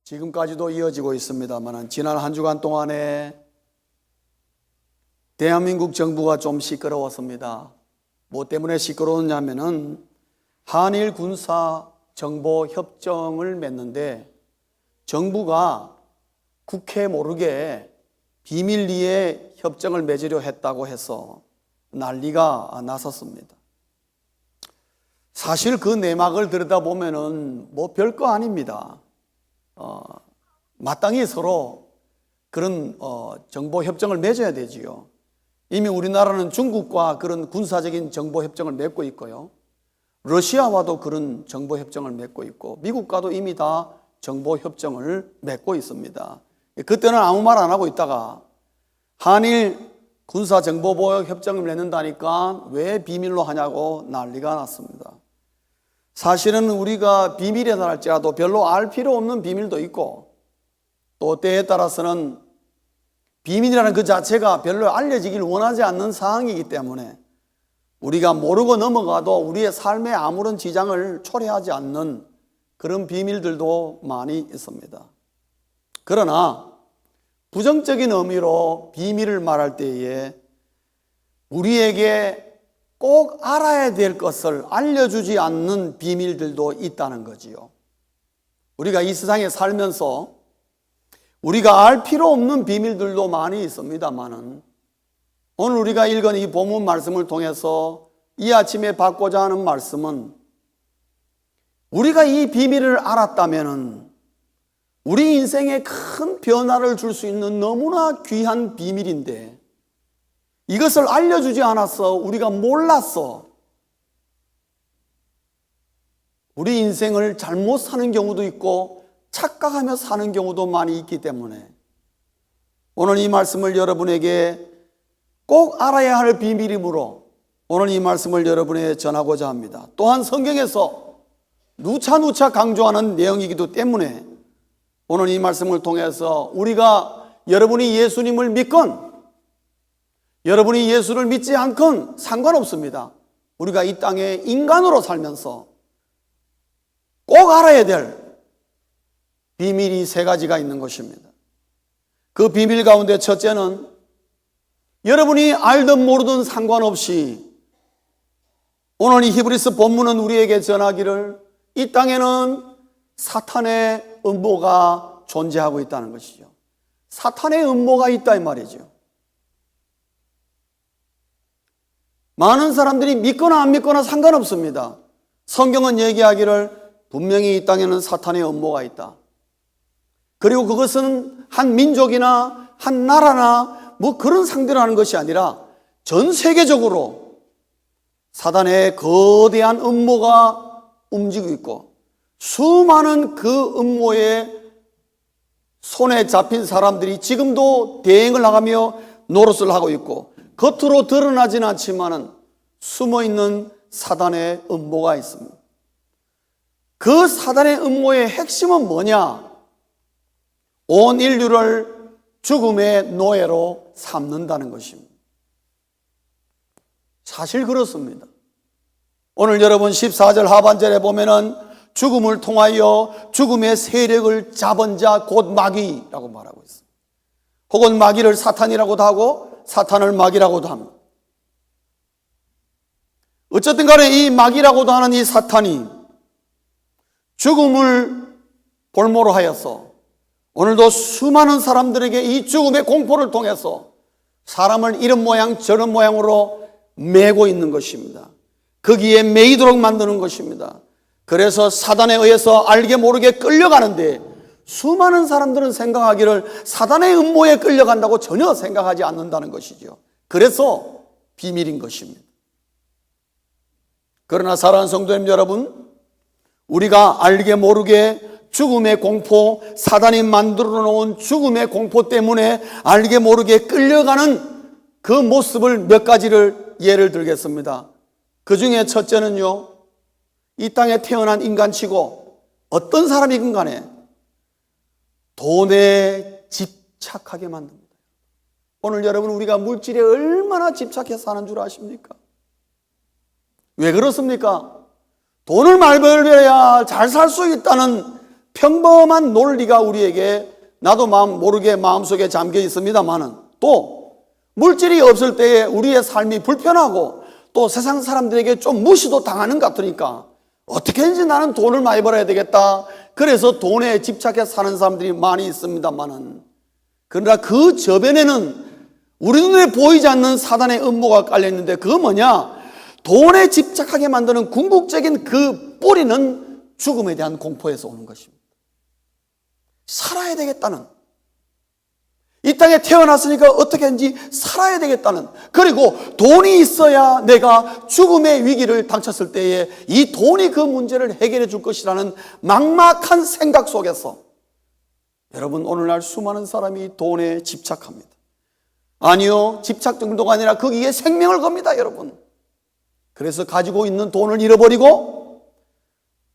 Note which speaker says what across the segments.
Speaker 1: 지금까지도 이어지고 있습니다만 지난 한 주간 동안에 대한민국 정부가 좀 시끄러웠습니다. 뭐 때문에 시끄러웠냐면은 한일 군사 정보 협정을 맺는데 정부가 국회 모르게 비밀리에 협정을 맺으려 했다고 해서 난리가 났었습니다. 사실 그 내막을 들여다보면은 뭐 별거 아닙니다. 마땅히 서로 그런 정보 협정을 맺어야 되지요. 이미 우리나라는 중국과 그런 군사적인 정보 협정을 맺고 있고요. 러시아와도 그런 정보 협정을 맺고 있고 미국과도 이미 다 정보 협정을 맺고 있습니다. 그때는 아무 말 안 하고 있다가 한일 군사 정보 보호 협정을 맺는다니까 왜 비밀로 하냐고 난리가 났습니다. 사실은 우리가 비밀이라 할지라도 별로 알 필요 없는 비밀도 있고 또 때에 따라서는 비밀이라는 그 자체가 별로 알려지길 원하지 않는 상황이기 때문에 우리가 모르고 넘어가도 우리의 삶에 아무런 지장을 초래하지 않는 그런 비밀들도 많이 있습니다. 그러나 부정적인 의미로 비밀을 말할 때에 우리에게 꼭 알아야 될 것을 알려주지 않는 비밀들도 있다는 거지요. 우리가 이 세상에 살면서 우리가 알 필요 없는 비밀들도 많이 있습니다만은 오늘 우리가 읽은 이 본문 말씀을 통해서 이 아침에 받고자 하는 말씀은 우리가 이 비밀을 알았다면은 우리 인생에 큰 변화를 줄 수 있는 너무나 귀한 비밀인데 이것을 알려주지 않아서 우리가 몰랐어. 우리 인생을 잘못 사는 경우도 있고 착각하며 사는 경우도 많이 있기 때문에 오늘 이 말씀을 여러분에게 꼭 알아야 할 비밀이므로 오늘 이 말씀을 여러분에게 전하고자 합니다. 또한 성경에서 누차 강조하는 내용이기도 때문에 오늘 이 말씀을 통해서 우리가 여러분이 예수님을 믿건 여러분이 예수를 믿지 않건 상관없습니다. 우리가 이 땅에 인간으로 살면서 꼭 알아야 될 비밀이 세 가지가 있는 것입니다. 그 비밀 가운데 첫째는 여러분이 알든 모르든 상관없이 오늘 이 히브리서 본문은 우리에게 전하기를 이 땅에는 사탄의 음모가 존재하고 있다는 것이죠. 사탄의 음모가 있다 이 말이죠. 많은 사람들이 믿거나 안 믿거나 상관없습니다. 성경은 얘기하기를 분명히 이 땅에는 사탄의 음모가 있다. 그리고 그것은 한 민족이나 한 나라나 뭐 그런 상대로 하는 것이 아니라 전 세계적으로 사탄의 거대한 음모가 움직이고 있고 수많은 그 음모에 손에 잡힌 사람들이 지금도 대행을 나가며 노릇을 하고 있고 겉으로 드러나지는 않지만은 숨어있는 사단의 음모가 있습니다. 그 사단의 음모의 핵심은 뭐냐? 온 인류를 죽음의 노예로 삼는다는 것입니다. 사실 그렇습니다. 오늘 여러분 14절 하반절에 보면은 죽음을 통하여 죽음의 세력을 잡은 자 곧 마귀라고 말하고 있습니다. 혹은 마귀를 사탄이라고도 하고 사탄을 마귀라고도 합니다. 어쨌든 간에 이 마귀라고도 하는 이 사탄이 죽음을 볼모로 하여서 오늘도 수많은 사람들에게 이 죽음의 공포를 통해서 사람을 이런 모양 저런 모양으로 매고 있는 것입니다. 거기에 매이도록 만드는 것입니다. 그래서 사단에 의해서 알게 모르게 끌려가는데 수많은 사람들은 생각하기를 사단의 음모에 끌려간다고 전혀 생각하지 않는다는 것이죠. 그래서 비밀인 것입니다. 그러나 사랑하는 성도님 여러분, 우리가 알게 모르게 죽음의 공포, 사단이 만들어 놓은 죽음의 공포 때문에 알게 모르게 끌려가는 그 모습을 몇 가지를 예를 들겠습니다. 그 중에 첫째는요, 이 땅에 태어난 인간치고 어떤 사람이든 간에 돈에 집착하게 만듭니다. 오늘 여러분 우리가 물질에 얼마나 집착해서 사는 줄 아십니까? 왜 그렇습니까? 돈을 많이 벌어야 잘 살 수 있다는 평범한 논리가 우리에게 나도 모르게 마음속에 잠겨 있습니다만은 또 물질이 없을 때에 우리의 삶이 불편하고 또 세상 사람들에게 좀 무시도 당하는 것 같으니까 어떻게든지 나는 돈을 많이 벌어야 되겠다. 그래서 돈에 집착해 사는 사람들이 많이 있습니다만은 그러나 그 저변에는 우리 눈에 보이지 않는 사단의 음모가 깔려 있는데 그거 뭐냐? 돈에 집착하게 만드는 궁극적인 그 뿌리는 죽음에 대한 공포에서 오는 것입니다. 살아야 되겠다는, 이 땅에 태어났으니까 어떻게든지 살아야 되겠다는, 그리고 돈이 있어야 내가 죽음의 위기를 닥쳤을 때에 이 돈이 그 문제를 해결해 줄 것이라는 막막한 생각 속에서 여러분 오늘날 수많은 사람이 돈에 집착합니다. 아니요, 집착 정도가 아니라 거기에 생명을 겁니다, 여러분. 그래서 가지고 있는 돈을 잃어버리고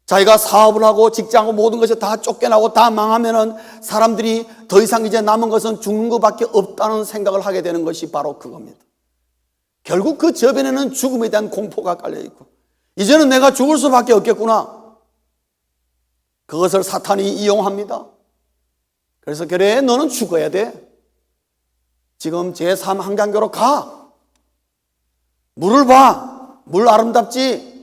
Speaker 1: 자기가 사업을 하고 직장하고 모든 것이 다 쫓겨나고 다 망하면은 사람들이 더 이상 이제 남은 것은 죽는 것밖에 없다는 생각을 하게 되는 것이 바로 그겁니다. 결국 그 저변에는 죽음에 대한 공포가 깔려있고 이제는 내가 죽을 수밖에 없겠구나. 그것을 사탄이 이용합니다. 그래서 그래, 너는 죽어야 돼. 지금 제3 한강교로 가. 물을 봐. 물 아름답지?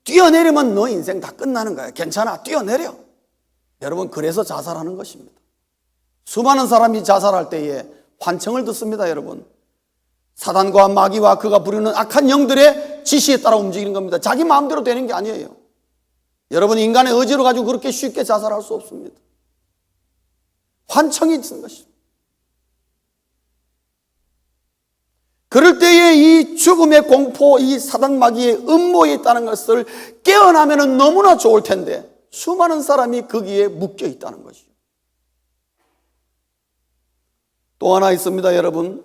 Speaker 1: 뛰어내리면 너 인생 다 끝나는 거야. 괜찮아, 뛰어내려. 여러분, 그래서 자살하는 것입니다. 수많은 사람이 자살할 때에 환청을 듣습니다, 여러분. 사단과 마귀와 그가 부리는 악한 영들의 지시에 따라 움직이는 겁니다. 자기 마음대로 되는 게 아니에요. 여러분, 인간의 의지로 가지고 그렇게 쉽게 자살할 수 없습니다. 환청이 있는 것입니다. 그럴 때에 이 죽음의 공포, 이 사단 마귀의 음모에 있다는 것을 깨어나면 너무나 좋을 텐데 수많은 사람이 거기에 묶여 있다는 것이죠. 또 하나 있습니다, 여러분.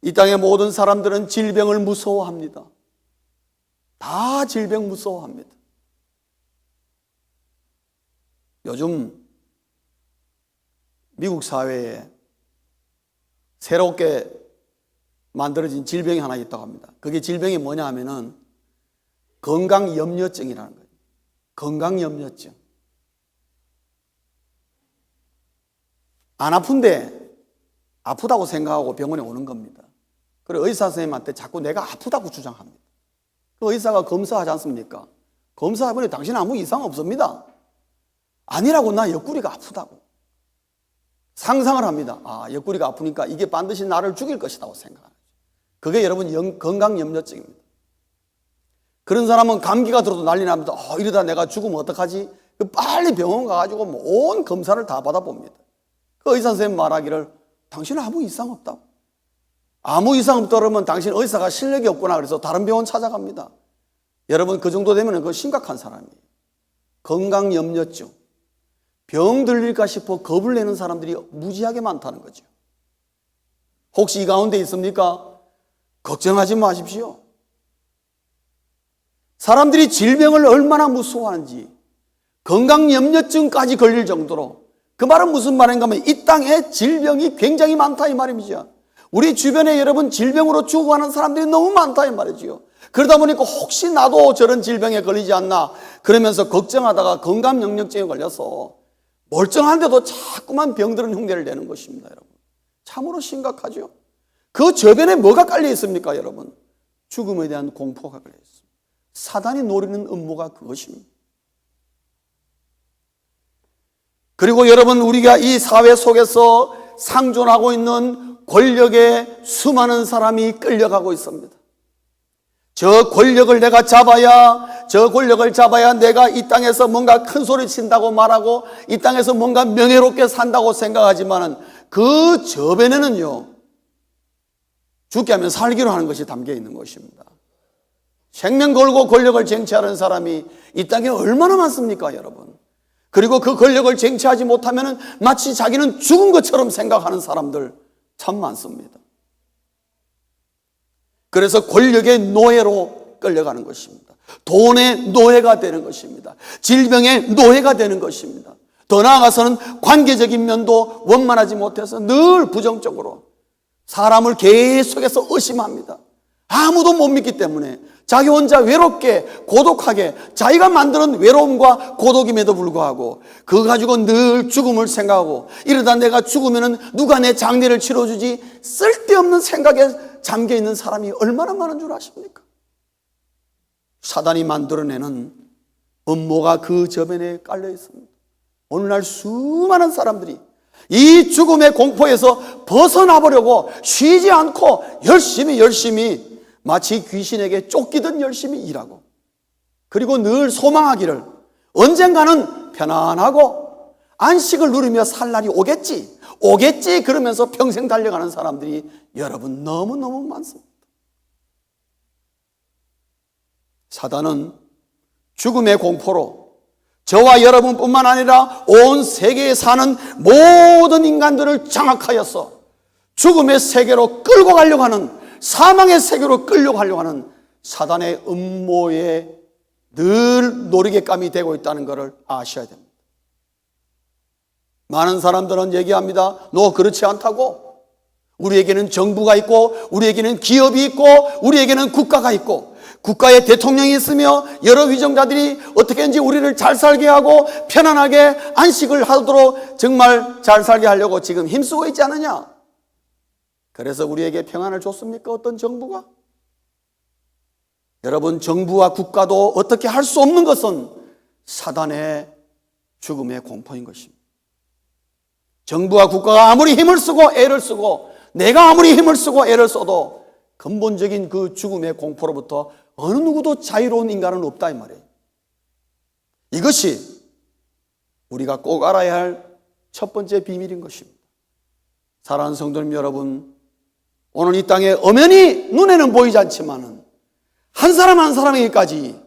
Speaker 1: 이 땅의 모든 사람들은 질병을 무서워합니다. 다 질병 무서워합니다. 요즘 미국 사회에 새롭게 만들어진 질병이 하나 있다고 합니다. 그게 질병이 뭐냐 하면은 건강염려증이라는 거예요. 건강염려증. 안 아픈데 아프다고 생각하고 병원에 오는 겁니다. 그리고 의사 선생님한테 자꾸 내가 아프다고 주장합니다. 그 의사가 검사하지 않습니까? 검사해보니 당신 아무 이상 없습니다. 아니라고, 나 옆구리가 아프다고. 상상을 합니다. 아, 옆구리가 아프니까 이게 반드시 나를 죽일 것이라고 생각합니다. 그게 여러분 건강염려증입니다. 그런 사람은 감기가 들어도 난리 납니다. 이러다 내가 죽으면 어떡하지? 빨리 병원 가가지고 온 검사를 다 받아봅니다. 그 의사 선생님 말하기를 당신은 아무 이상 없다고. 아무 이상 없다 그러면 당신 의사가 실력이 없구나 그래서 다른 병원 찾아갑니다. 여러분, 그 정도 되면 그건 심각한 사람이에요. 건강염려증. 병 들릴까 싶어 겁을 내는 사람들이 무지하게 많다는 거죠. 혹시 이 가운데 있습니까? 걱정하지 마십시오. 사람들이 질병을 얼마나 무서워하는지, 건강염려증까지 걸릴 정도로, 그 말은 무슨 말인가 하면 이 땅에 질병이 굉장히 많다 이 말입니다. 우리 주변에 여러분 질병으로 죽어가는 사람들이 너무 많다 이 말이지요. 그러다 보니까 혹시 나도 저런 질병에 걸리지 않나 그러면서 걱정하다가 건강염려증에 걸려서 멀쩡한데도 자꾸만 병드는 흉내를 내는 것입니다, 여러분. 참으로 심각하죠. 그 저변에 뭐가 깔려 있습니까, 여러분? 죽음에 대한 공포가 깔려 있습니다. 사단이 노리는 음모가 그것입니다. 그리고 여러분, 우리가 이 사회 속에서 상존하고 있는 권력에 수많은 사람이 끌려가고 있습니다. 저 권력을 내가 잡아야, 저 권력을 잡아야 내가 이 땅에서 뭔가 큰 소리 친다고 말하고 이 땅에서 뭔가 명예롭게 산다고 생각하지만은 그 저변에는요, 죽게 하면 살기로 하는 것이 담겨 있는 것입니다. 생명 걸고 권력을 쟁취하는 사람이 이 땅에 얼마나 많습니까, 여러분? 그리고 그 권력을 쟁취하지 못하면 마치 자기는 죽은 것처럼 생각하는 사람들 참 많습니다. 그래서 권력의 노예로 끌려가는 것입니다. 돈의 노예가 되는 것입니다. 질병의 노예가 되는 것입니다. 더 나아가서는 관계적인 면도 원만하지 못해서 늘 부정적으로 사람을 계속해서 의심합니다. 아무도 못 믿기 때문에 자기 혼자 외롭게 고독하게 자기가 만드는 외로움과 고독임에도 불구하고 그거 가지고 늘 죽음을 생각하고 이러다 내가 죽으면 누가 내 장례를 치러주지 쓸데없는 생각에 잠겨있는 사람이 얼마나 많은 줄 아십니까? 사단이 만들어내는 음모가 그 저변에 깔려 있습니다. 오늘날 수많은 사람들이 이 죽음의 공포에서 벗어나 보려고 쉬지 않고 열심히 마치 귀신에게 쫓기듯 열심히 일하고, 그리고 늘 소망하기를 언젠가는 편안하고 안식을 누리며 살 날이 오겠지 그러면서 평생 달려가는 사람들이 여러분 너무너무 많습니다. 사단은 죽음의 공포로 저와 여러분뿐만 아니라 온 세계에 사는 모든 인간들을 장악하여서 죽음의 세계로 끌고 가려고 하는, 사망의 세계로 끌려고 하려고 하는 사단의 음모에 늘 놀이개감이 되고 있다는 것을 아셔야 됩니다. 많은 사람들은 얘기합니다. 너 그렇지 않다고. 우리에게는 정부가 있고 우리에게는 기업이 있고 우리에게는 국가가 있고 국가의 대통령이 있으며 여러 위정자들이 어떻게든지 우리를 잘 살게 하고 편안하게 안식을 하도록 정말 잘 살게 하려고 지금 힘쓰고 있지 않느냐. 그래서 우리에게 평안을 줬습니까? 어떤 정부가? 여러분, 정부와 국가도 어떻게 할 수 없는 것은 사단의 죽음의 공포인 것입니다. 정부와 국가가 아무리 힘을 쓰고 애를 쓰고 내가 아무리 힘을 쓰고 애를 써도 근본적인 그 죽음의 공포로부터 어느 누구도 자유로운 인간은 없다 이 말이에요. 이것이 우리가 꼭 알아야 할 첫 번째 비밀인 것입니다. 사랑하는 성도님 여러분, 오늘 이 땅에 엄연히 눈에는 보이지 않지만은 한 사람 한 사람에게까지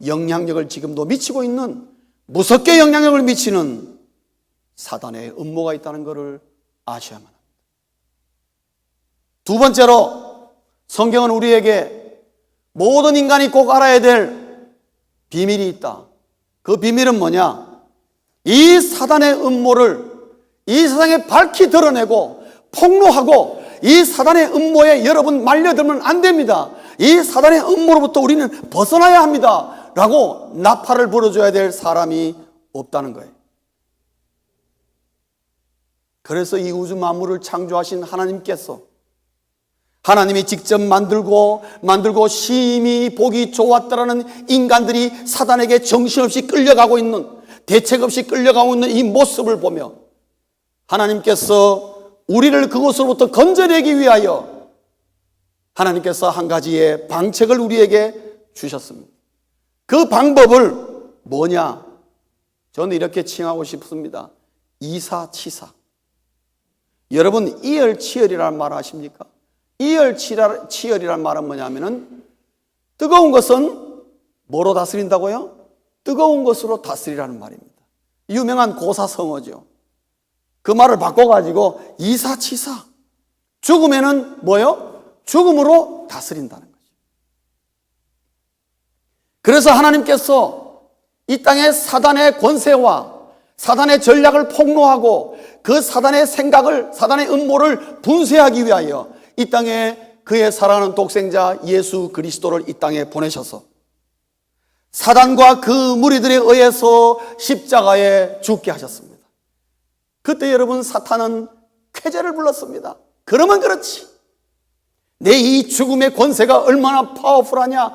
Speaker 1: 영향력을 지금도 미치고 있는, 무섭게 영향력을 미치는 사단의 음모가 있다는 것을 아셔야만 합니다. 두 번째로 성경은 우리에게 모든 인간이 꼭 알아야 될 비밀이 있다. 그 비밀은 뭐냐? 이 사단의 음모를 이 세상에 밝히 드러내고 폭로하고 이 사단의 음모에 여러분 말려들면 안 됩니다. 이 사단의 음모로부터 우리는 벗어나야 합니다 라고 나팔을 불어줘야 될 사람이 없다는 거예요. 그래서 이 우주 만물을 창조하신 하나님께서, 하나님이 직접 만들고 심히 보기 좋았다라는 인간들이 사단에게 정신없이 끌려가고 있는, 대책 없이 끌려가고 있는 이 모습을 보며 하나님께서 우리를 그것으로부터 건져내기 위하여 하나님께서 한 가지의 방책을 우리에게 주셨습니다. 그 방법을 뭐냐? 저는 이렇게 칭하고 싶습니다. 이사치사. 여러분, 이열치열이라는 말 아십니까? 이열치열이라는 말은 뭐냐면은 뜨거운 것은 뭐로 다스린다고요? 뜨거운 것으로 다스리라는 말입니다. 유명한 고사성어죠. 그 말을 바꿔가지고 이사치사. 죽음에는 뭐요? 죽음으로 다스린다는 거죠. 그래서 하나님께서 이 땅에 사단의 권세와 사단의 전략을 폭로하고 그 사단의 생각을, 사단의 음모를 분쇄하기 위하여 이 땅에 그의 사랑하는 독생자 예수 그리스도를 이 땅에 보내셔서 사단과 그 무리들에 의해서 십자가에 죽게 하셨습니다. 그때 여러분, 사탄은 쾌재를 불렀습니다. 그러면 그렇지, 내 이 죽음의 권세가 얼마나 파워풀하냐,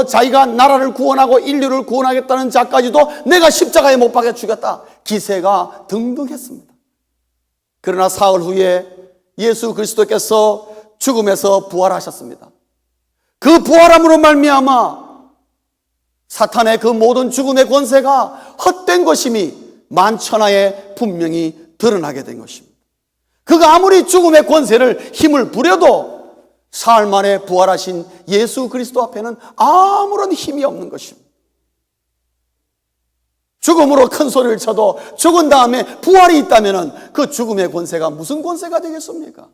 Speaker 1: 자기가 나라를 구원하고 인류를 구원하겠다는 자까지도 내가 십자가에 못 박아 죽였다, 기세가 등등했습니다. 그러나 사흘 후에 예수 그리스도께서 죽음에서 부활하셨습니다. 그 부활함으로 말미암아 사탄의 그 모든 죽음의 권세가 헛된 것임이 만천하에 분명히 드러나게 된 것입니다. 그가 아무리 죽음의 권세를 힘을 부려도 사흘 만에 부활하신 예수 그리스도 앞에는 아무런 힘이 없는 것입니다. 죽음으로 큰 소리를 쳐도 죽은 다음에 부활이 있다면 그 죽음의 권세가 무슨 권세가 되겠습니까?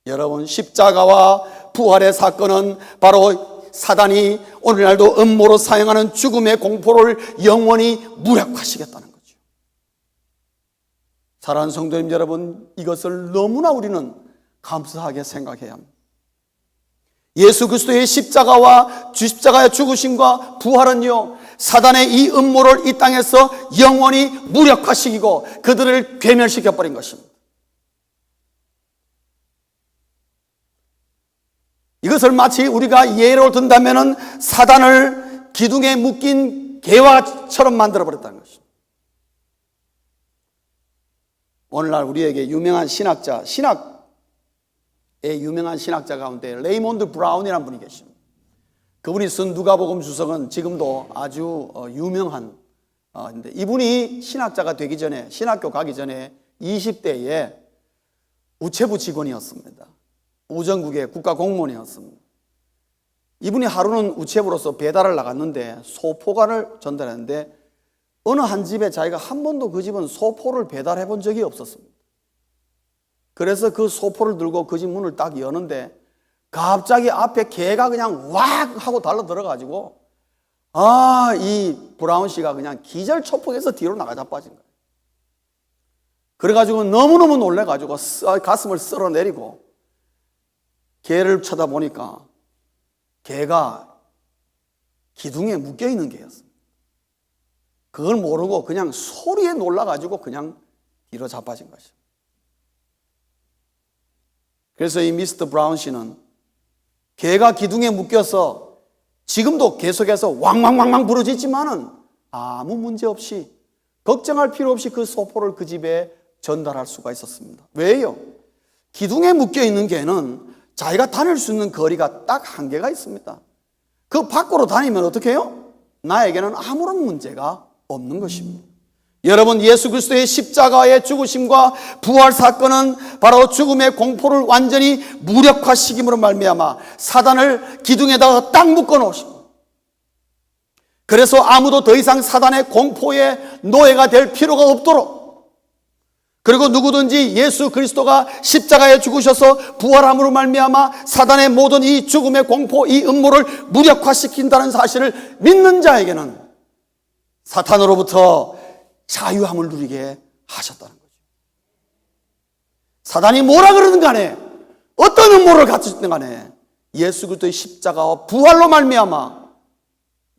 Speaker 1: 여러분, 십자가와 부활의 사건은 바로 사단이 오늘날도 음모로 사용하는 죽음의 공포를 영원히 무력화시켰다는 거죠. 사랑하는 성도님 여러분, 이것을 너무나 우리는 감사하게 생각해야 합니다. 예수 그리스도의 십자가와 십자가의 죽으심과 부활은요, 사단의 이 음모를 이 땅에서 영원히 무력화시키고 그들을 괴멸시켜버린 것입니다. 이것을 마치 우리가 예로 든다면 사단을 기둥에 묶인 개화처럼 만들어버렸다는 것입니다. 오늘날 우리에게 유명한 신학자, 신학의 유명한 신학자 가운데 레이몬드 브라운이라는 분이 계십니다. 그분이 쓴 누가복음 주석은 지금도 아주 유명한 인데, 이분이 신학자가 되기 전에, 신학교 가기 전에 20대에 우체부 직원이었습니다. 우정국의 국가공무원이었습니다. 이분이 하루는 우체부로서 배달을 나갔는데 소포관을 전달했는데 어느 한 집에 자기가 한 번도 그 집은 소포를 배달해 본 적이 없었습니다. 그래서 그 소포를 들고 그 집 문을 딱 여는데 갑자기 앞에 개가 그냥 왁 하고 달려 들어가지고 이 브라운 씨가 그냥 기절초풍해서 뒤로 나가 자빠진 거예요. 그래가지고 너무너무 놀래가지고 가슴을 쓸어내리고 개를 쳐다보니까 개가 기둥에 묶여있는 개였습니다. 그걸 모르고 그냥 소리에 놀라가지고 그냥 뒤로 자빠진 것이죠. 그래서 이 미스터 브라운 씨는 개가 기둥에 묶여서 지금도 계속해서 왕왕왕왕 부러지지만은 아무 문제 없이 걱정할 필요 없이 그 소포를 그 집에 전달할 수가 있었습니다. 왜요? 기둥에 묶여있는 개는 자기가 다닐 수 있는 거리가 딱 한계가 있습니다. 그 밖으로 다니면 어떻게 해요? 나에게는 아무런 문제가 없는 것입니다. 여러분, 예수 그리스도의 십자가의 죽으심과 부활 사건은 바로 죽음의 공포를 완전히 무력화시킴으로 말미암아 사단을 기둥에다가 딱 묶어 놓으십니다. 그래서 아무도 더 이상 사단의 공포의 노예가 될 필요가 없도록, 그리고 누구든지 예수 그리스도가 십자가에 죽으셔서 부활함으로 말미암아 사단의 모든 이 죽음의 공포, 이 음모를 무력화시킨다는 사실을 믿는 자에게는 사탄으로부터 자유함을 누리게 하셨다는 거죠. 사단이 뭐라 그러든 간에, 어떤 음모를 갖추든 간에 예수 그리스도의 십자가와 부활로 말미암아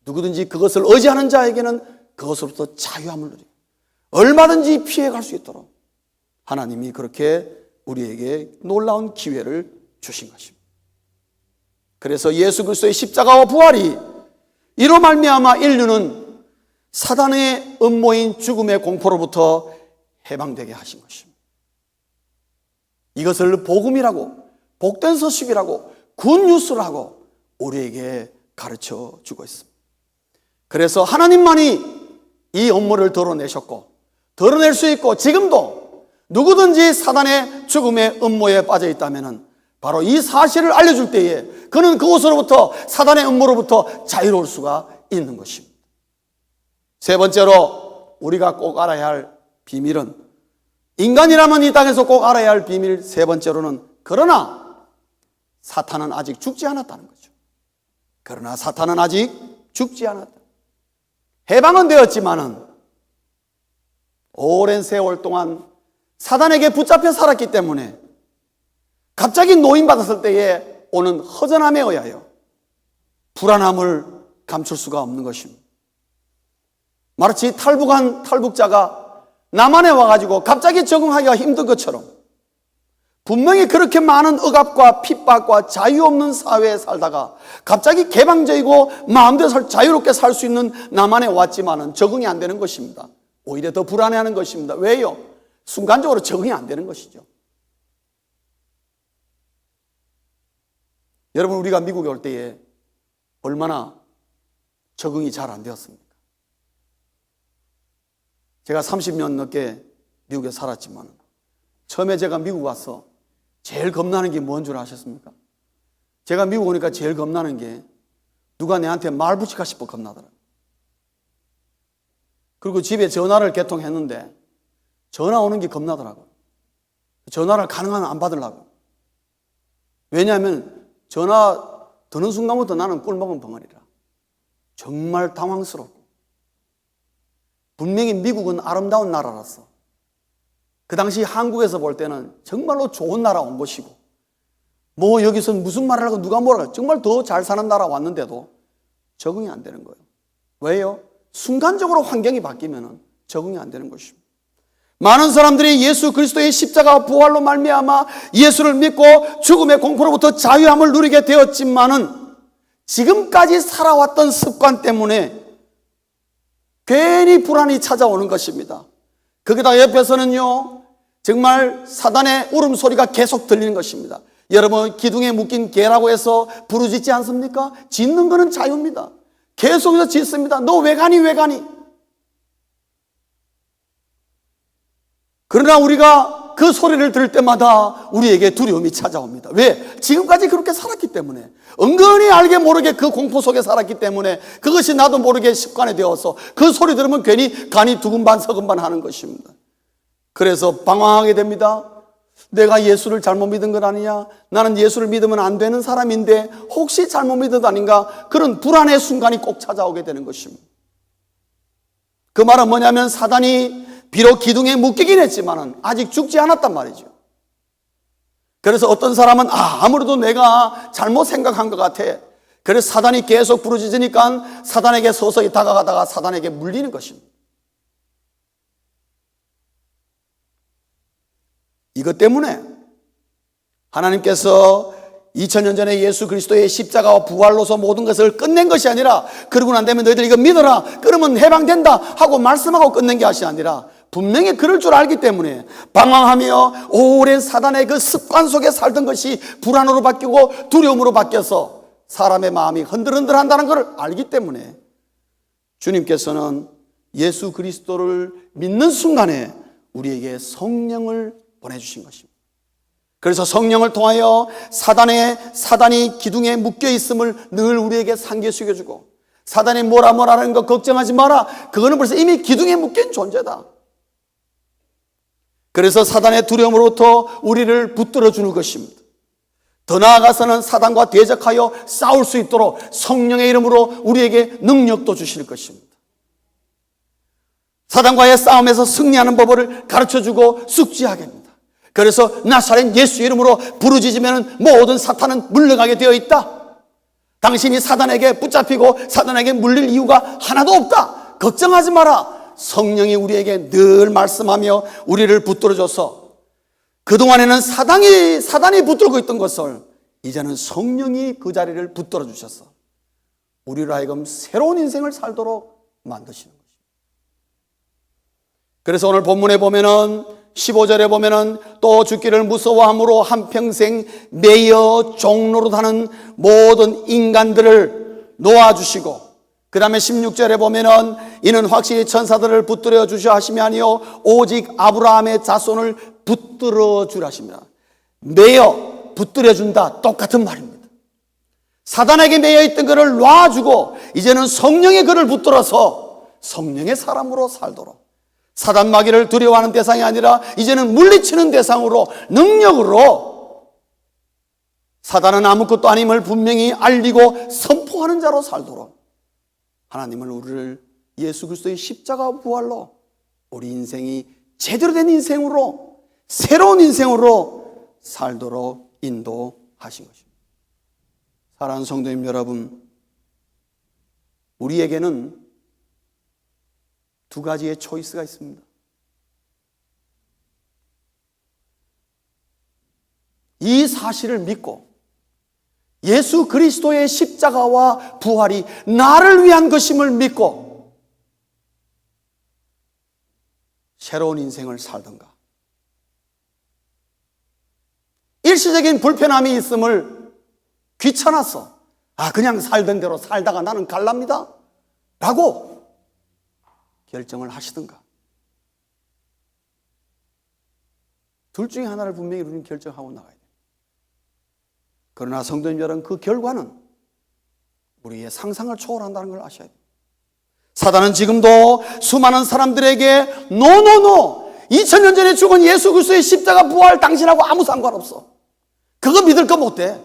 Speaker 1: 누구든지 그것을 의지하는 자에게는 그것으로부터 자유함을 누리고 얼마든지 피해갈 수 있도록 하나님이 그렇게 우리에게 놀라운 기회를 주신 것입니다. 그래서 예수 그리스도의 십자가와 부활이 이로 말미암아 인류는 사단의 음모인 죽음의 공포로부터 해방되게 하신 것입니다. 이것을 복음이라고, 복된 소식이라고, 굿뉴스라고 우리에게 가르쳐 주고 있습니다. 그래서 하나님만이 이 음모를 드러내셨고, 드러낼 수 있고, 지금도 누구든지 사단의 죽음의 음모에 빠져 있다면 바로 이 사실을 알려줄 때에 그는 그곳으로부터, 사단의 음모로부터 자유로울 수가 있는 것입니다. 세 번째로 우리가 꼭 알아야 할 비밀은, 인간이라면 이 땅에서 꼭 알아야 할 비밀 세 번째로는, 그러나 사탄은 아직 죽지 않았다는 거죠. 그러나 사탄은 아직 죽지 않았다. 해방은 되었지만은 오랜 세월 동안 사단에게 붙잡혀 살았기 때문에 갑자기 노인받았을 때에 오는 허전함에 의하여 불안함을 감출 수가 없는 것입니다. 마치 탈북한 탈북자가 남한에 와가지고 갑자기 적응하기가 힘든 것처럼 분명히 그렇게 많은 억압과 핍박과 자유 없는 사회에 살다가 갑자기 개방적이고 마음대로 자유롭게 살 수 있는 남한에 왔지만은 적응이 안 되는 것입니다. 오히려 더 불안해하는 것입니다. 왜요? 순간적으로 적응이 안 되는 것이죠. 여러분, 우리가 미국에 올 때에 얼마나 적응이 잘 안 되었습니까? 제가 30년 넘게 미국에 살았지만 처음에 제가 미국 와서 제일 겁나는 게 뭔 줄 아셨습니까? 제가 미국 오니까 제일 겁나는 게 누가 내한테 말 붙일까 싶어 겁나더라고요. 그리고 집에 전화를 개통했는데 전화 오는 게 겁나더라고요. 전화를 가능하면 안 받으려고. 왜냐하면 전화 드는 순간부터 나는 꿀먹은 벙어리라. 정말 당황스럽고, 분명히 미국은 아름다운 나라라서 그 당시 한국에서 볼 때는 정말로 좋은 나라 온 것이고 뭐 여기서 무슨 말을 하고 누가 뭐라 하고 정말 더 잘 사는 나라 왔는데도 적응이 안 되는 거예요. 왜요? 순간적으로 환경이 바뀌면 적응이 안 되는 것입니다. 많은 사람들이 예수 그리스도의 십자가 부활로 말미암아 예수를 믿고 죽음의 공포로부터 자유함을 누리게 되었지만은 지금까지 살아왔던 습관 때문에 괜히 불안이 찾아오는 것입니다. 거기다 옆에서는요, 정말 사단의 울음소리가 계속 들리는 것입니다. 여러분, 기둥에 묶인 개라고 해서 부르짖지 않습니까? 짖는 거는 자유입니다. 계속해서 짖습니다. 너 왜 가니, 왜 가니? 그러나 우리가 그 소리를 들을 때마다 우리에게 두려움이 찾아옵니다. 왜? 지금까지 그렇게 살았기 때문에, 은근히 알게 모르게 그 공포 속에 살았기 때문에 그것이 나도 모르게 습관이 되어서 그 소리 들으면 괜히 간이 두근반 서근반 하는 것입니다. 그래서 방황하게 됩니다. 내가 예수를 잘못 믿은 건 아니냐? 나는 예수를 믿으면 안 되는 사람인데 혹시 잘못 믿은 거 아닌가? 그런 불안의 순간이 꼭 찾아오게 되는 것입니다. 그 말은 뭐냐면 사단이 비록 기둥에 묶이긴 했지만 아직 죽지 않았단 말이죠. 그래서 어떤 사람은 아무래도 내가 잘못 생각한 것 같아. 그래서 사단이 계속 부르짖으니까 사단에게 서서히 다가가다가 사단에게 물리는 것입니다. 이것 때문에 하나님께서 2000년 전에 예수 그리스도의 십자가와 부활로서 모든 것을 끝낸 것이 아니라 그러고 난 다음에 너희들 이거 믿어라 그러면 해방된다 하고 말씀하고 끝낸 것이 아니라 분명히 그럴 줄 알기 때문에 방황하며 오랜 사단의 그 습관 속에 살던 것이 불안으로 바뀌고 두려움으로 바뀌어서 사람의 마음이 흔들흔들한다는 것을 알기 때문에 주님께서는 예수 그리스도를 믿는 순간에 우리에게 성령을 보내주신 것입니다. 그래서 성령을 통하여 사단이 기둥에 묶여 있음을 늘 우리에게 상기시켜주고 사단이 뭐라는 거 걱정하지 마라. 그거는 벌써 이미 기둥에 묶인 존재다. 그래서 사단의 두려움으로부터 우리를 붙들어 주는 것입니다. 더 나아가서는 사단과 대적하여 싸울 수 있도록 성령의 이름으로 우리에게 능력도 주실 것입니다. 사단과의 싸움에서 승리하는 법을 가르쳐주고 숙지하게 합니다. 그래서 나사렛 예수 이름으로 부르짖으면 모든 사탄은 물러가게 되어 있다. 당신이 사단에게 붙잡히고 사단에게 물릴 이유가 하나도 없다. 걱정하지 마라. 성령이 우리에게 늘 말씀하며 우리를 붙들어줘서 그동안에는 사단이 붙들고 있던 것을 이제는 성령이 그 자리를 붙들어 주셔서 우리로 하여금 새로운 인생을 살도록 만드시는 것입니다. 그래서 오늘 본문에 보면은 15절에 보면은 또 죽기를 무서워함으로 한평생 매여 종로로 하는 모든 인간들을 놓아주시고 그 다음에 16절에 보면은 이는 확실히 천사들을 붙들어 주셔 하심이 아니요 오직 아브라함의 자손을 붙들어 주라 하십니다. 매여 붙들어 준다 똑같은 말입니다. 사단에게 매여 있던 것을 놔주고 이제는 성령의 그를 붙들어서 성령의 사람으로 살도록 사단 마귀를 두려워하는 대상이 아니라 이제는 물리치는 대상으로 능력으로 사단은 아무것도 아님을 분명히 알리고 선포하는 자로 살도록 하나님은 우리를 예수 그리스도의 십자가 부활로 우리 인생이 제대로 된 인생으로 새로운 인생으로 살도록 인도하신 것입니다. 사랑하는 성도님 여러분, 우리에게는 두 가지의 초이스가 있습니다. 이 사실을 믿고 예수 그리스도의 십자가와 부활이 나를 위한 것임을 믿고 새로운 인생을 살던가 일시적인 불편함이 있음을 귀찮아서 그냥 살던 대로 살다가 나는 갈랍니다 라고 결정을 하시던가 둘 중에 하나를 분명히 우리는 결정하고 나가야 돼요. 그러나 성도님 여러분, 그 결과는 우리의 상상을 초월한다는 걸 아셔야 돼요. 사단은 지금도 수많은 사람들에게 노노노 2000년 전에 죽은 예수 그리스도의 십자가 부활 당신하고 아무 상관없어. 그거 믿을 거 못 돼.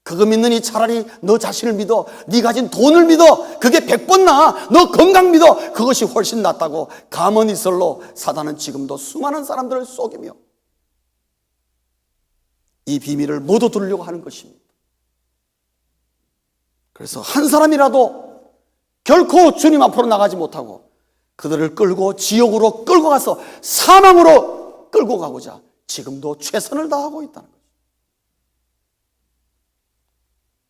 Speaker 1: 그거 믿느니 차라리 너 자신을 믿어. 네 가진 돈을 믿어. 그게 100번 나아. 너 건강 믿어. 그것이 훨씬 낫다고 가머니설로 사단은 지금도 수많은 사람들을 속이며 이 비밀을 못 얻으려고 하는 것입니다. 그래서 한 사람이라도 결코 주님 앞으로 나가지 못하고 그들을 끌고 지옥으로 끌고 가서 사망으로 끌고 가고자 지금도 최선을 다하고 있다는 거죠.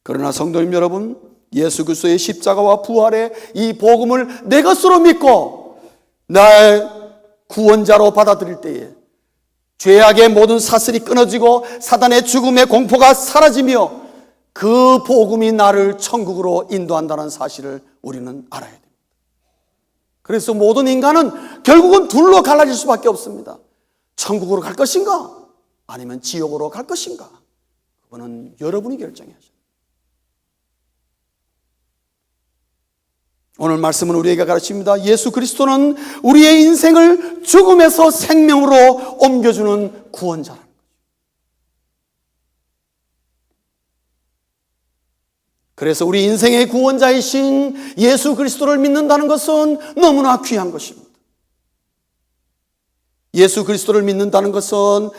Speaker 1: 그러나 성도님 여러분, 예수 그리스도의 십자가와 부활의 이 복음을 내 것으로 믿고 나의 구원자로 받아들일 때에 죄악의 모든 사슬이 끊어지고 사단의 죽음의 공포가 사라지며 그 복음이 나를 천국으로 인도한다는 사실을 우리는 알아야 됩니다. 그래서 모든 인간은 결국은 둘로 갈라질 수밖에 없습니다. 천국으로 갈 것인가? 아니면 지옥으로 갈 것인가? 그거는 여러분이 결정해야죠. 오늘 말씀은 우리에게 가르칩니다. 예수 그리스도는 우리의 인생을 죽음에서 생명으로 옮겨주는 구원자라는 거죠. 그래서 우리 인생의 구원자이신 예수 그리스도를 믿는다는 것은 너무나 귀한 것입니다. 예수 그리스도를 믿는다는 것은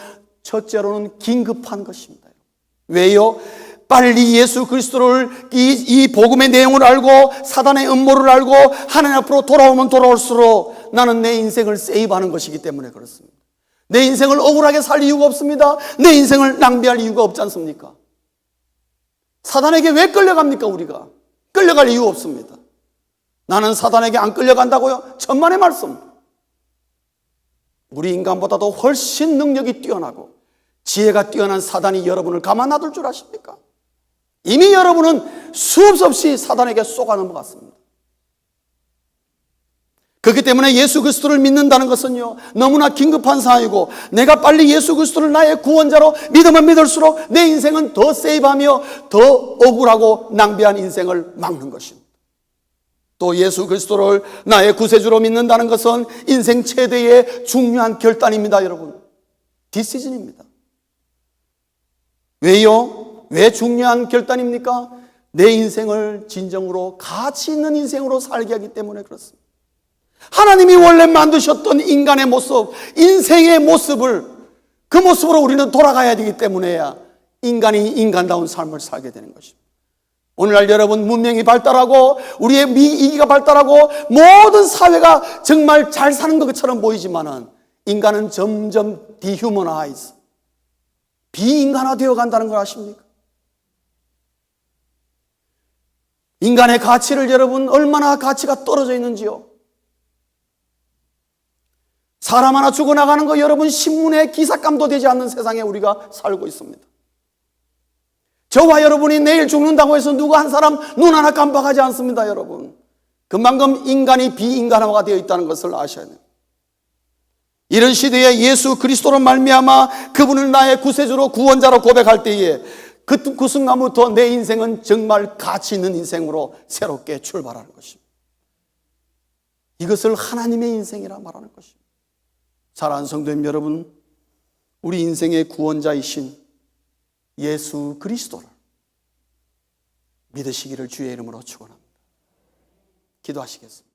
Speaker 1: 첫째로는 긴급한 것입니다. 왜요? 빨리 예수 그리스도를 이 복음의 내용을 알고 사단의 음모를 알고 하나님 앞으로 돌아오면 돌아올수록 나는 내 인생을 세이브하는 것이기 때문에 그렇습니다. 내 인생을 억울하게 살 이유가 없습니다. 내 인생을 낭비할 이유가 없지 않습니까? 사단에게 왜 끌려갑니까? 우리가 끌려갈 이유 없습니다. 나는 사단에게 안 끌려간다고요? 천만의 말씀. 우리 인간보다도 훨씬 능력이 뛰어나고 지혜가 뛰어난 사단이 여러분을 가만 놔둘 줄 아십니까? 이미 여러분은 수없이 없이 사단에게 쏘가 넘어갔습니다. 그렇기 때문에 예수 그리스도를 믿는다는 것은요, 너무나 긴급한 사항이고 내가 빨리 예수 그리스도를 나의 구원자로 믿으면 믿을수록 내 인생은 더 세이브하며 더 억울하고 낭비한 인생을 막는 것입니다. 또 예수 그리스도를 나의 구세주로 믿는다는 것은 인생 최대의 중요한 결단입니다. 여러분, 디시즌입니다. 왜요? 왜 중요한 결단입니까? 내 인생을 진정으로 가치 있는 인생으로 살게 하기 때문에 그렇습니다. 하나님이 원래 만드셨던 인간의 모습, 인생의 모습을 그 모습으로 우리는 돌아가야 되기 때문에야 인간이 인간다운 삶을 살게 되는 것입니다. 오늘날 여러분 문명이 발달하고 우리의 이기가 발달하고 모든 사회가 정말 잘 사는 것처럼 보이지만은 인간은 점점 디휴머나이즈, 비인간화되어 간다는 걸 아십니까? 인간의 가치를 여러분 얼마나 가치가 떨어져 있는지요. 사람 하나 죽어나가는 거 여러분 신문에 기사감도 되지 않는 세상에 우리가 살고 있습니다. 저와 여러분이 내일 죽는다고 해서 누가 한 사람 눈 하나 깜빡하지 않습니다. 여러분, 그만큼 인간이 비인간화가 되어 있다는 것을 아셔야 돼요. 이런 시대에 예수 그리스도로 말미암아 그분을 나의 구세주로 구원자로 고백할 때에 그 순간부터 내 인생은 정말 가치 있는 인생으로 새롭게 출발하는 것입니다. 이것을 하나님의 인생이라 말하는 것입니다. 사랑하는 성도님 여러분, 우리 인생의 구원자이신 예수 그리스도를 믿으시기를 주의 이름으로 축원합니다. 기도하시겠습니다.